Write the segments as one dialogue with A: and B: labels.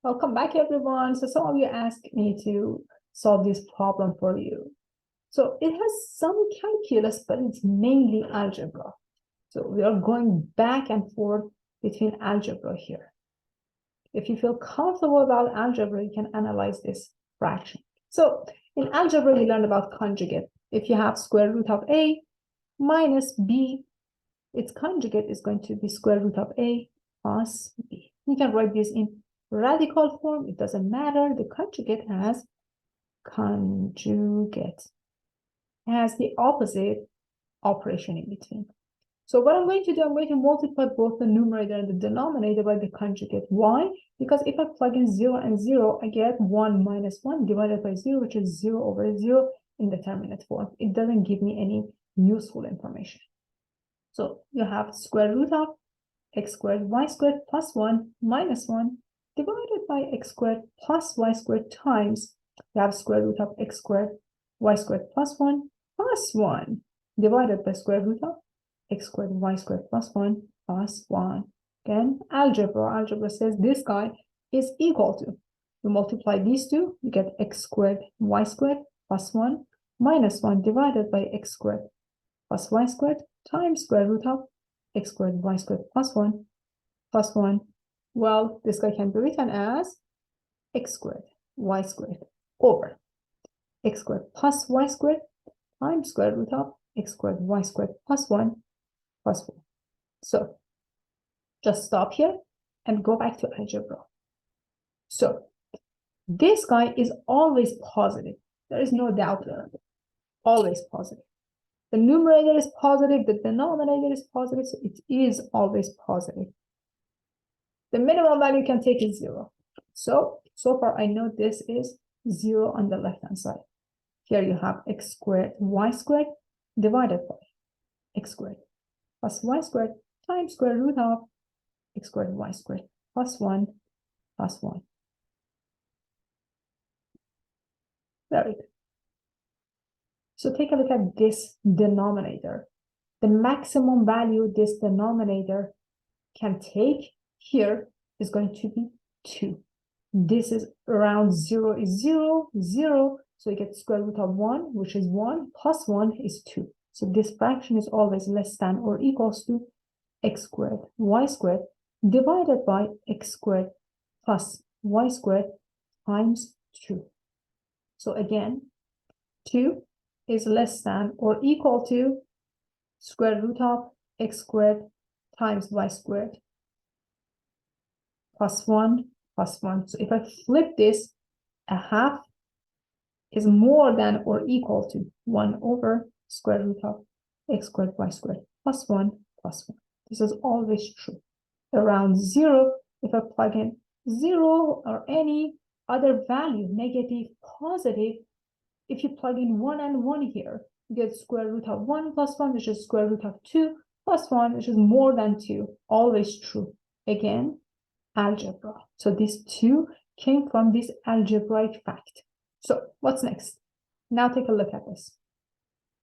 A: Welcome back, everyone. So some of you asked me to solve this problem for you. So it has some calculus, but it's mainly algebra. So we are going back and forth between algebra here. If you feel comfortable about algebra, you can analyze this fraction. So in algebra, we learned about conjugate. If you have square root of a minus b, its conjugate is going to be square root of a plus b. You can write this in radical form. It doesn't matter. The conjugate has the opposite operation in between. So what I'm going to do, I'm going to multiply both the numerator and the denominator by the conjugate. Why? Because if I plug in 0 and 0, I get 1 minus 1 divided by 0, which is 0 over 0 in determinate form. It doesn't give me any useful information. So you have square root of x squared y squared plus 1 minus 1 divided by x squared plus y squared times, you have square root of x squared y squared plus 1 divided by square root of x squared y squared plus 1 plus 1. Again, algebra says this guy is equal to, you multiply these two, you get x squared y squared plus 1 minus 1 divided by x squared plus y squared times square root of x squared y squared plus 1 plus 1. Well, this guy can be written as x squared y squared over x squared plus y squared times square root of x squared y squared plus 1 plus 1. So just stop here and go back to algebra. So this guy is always positive. There is no doubt there. Always positive. The numerator is positive, the denominator is positive, so it is always positive. The minimum value you can take is 0. So far I know this is 0 on the left-hand side. Here you have x squared y squared divided by x squared plus y squared times square root of x squared y squared plus 1 plus 1. Very good. So take a look at this denominator. The maximum value this denominator can take here is going to be 2. This is around 0 is 0, 0. So you get square root of 1, which is 1, plus 1 is 2. So this fraction is always less than or equals to x squared y squared divided by x squared plus y squared times 2. So again, 2 is less than or equal to square root of x squared times y squared plus 1 plus 1. So if I flip this, a half is more than or equal to 1 over square root of x squared y squared plus 1 plus 1. This is always true. Around 0, if I plug in 0 or any other value, negative, positive, if you plug in 1 and 1 here, you get square root of 1 plus 1, which is square root of 2 plus 1, which is more than 2. Always true. Again, algebra. So this 2 came from this algebraic fact. So what's next? Now take a look at this.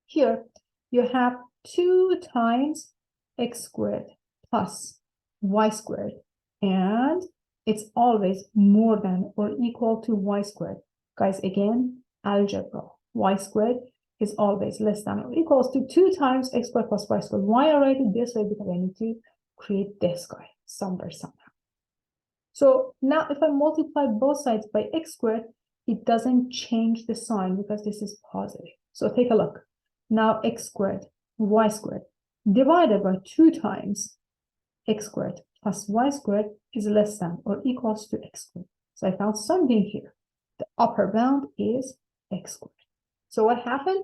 A: Here you have 2 times x squared plus y squared, and it's always more than or equal to y squared. Guys, again, algebra. Y squared is always less than or equals to 2 times x squared plus y squared. Why I write it this way? Because I need to create this guy somewhere, somehow. So now if I multiply both sides by x squared, it doesn't change the sign because this is positive. So take a look. Now x squared y squared divided by 2 times x squared plus y squared is less than or equals to x squared. So I found something here. The upper bound is x squared. So what happened?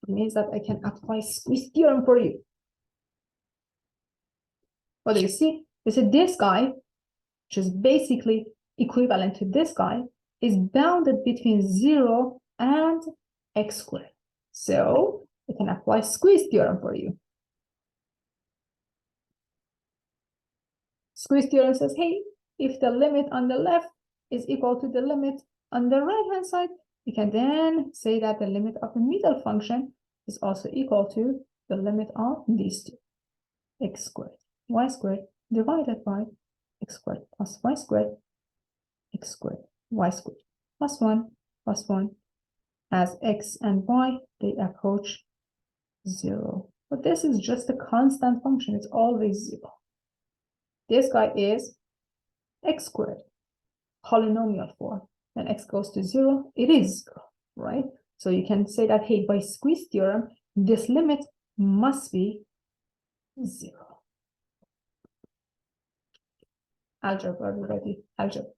A: It means that I can apply squeeze theorem for you. What do you see? You see this guy, which is basically equivalent to this guy, is bounded between 0 and x squared. So I can apply squeeze theorem for you. Squeeze theorem says, hey, if the limit on the left is equal to the limit on the right-hand side, you can then say that the limit of the middle function is also equal to the limit of these two. X squared y squared divided by x squared plus y squared x squared, y squared, plus 1, plus 1. As x and y, they approach 0. But this is just a constant function. It's always 0. This guy is x squared, polynomial form. When x goes to 0, it is 0, right? So you can say that, hey, by squeeze theorem, this limit must be 0. Algebra, are we ready? Algebra.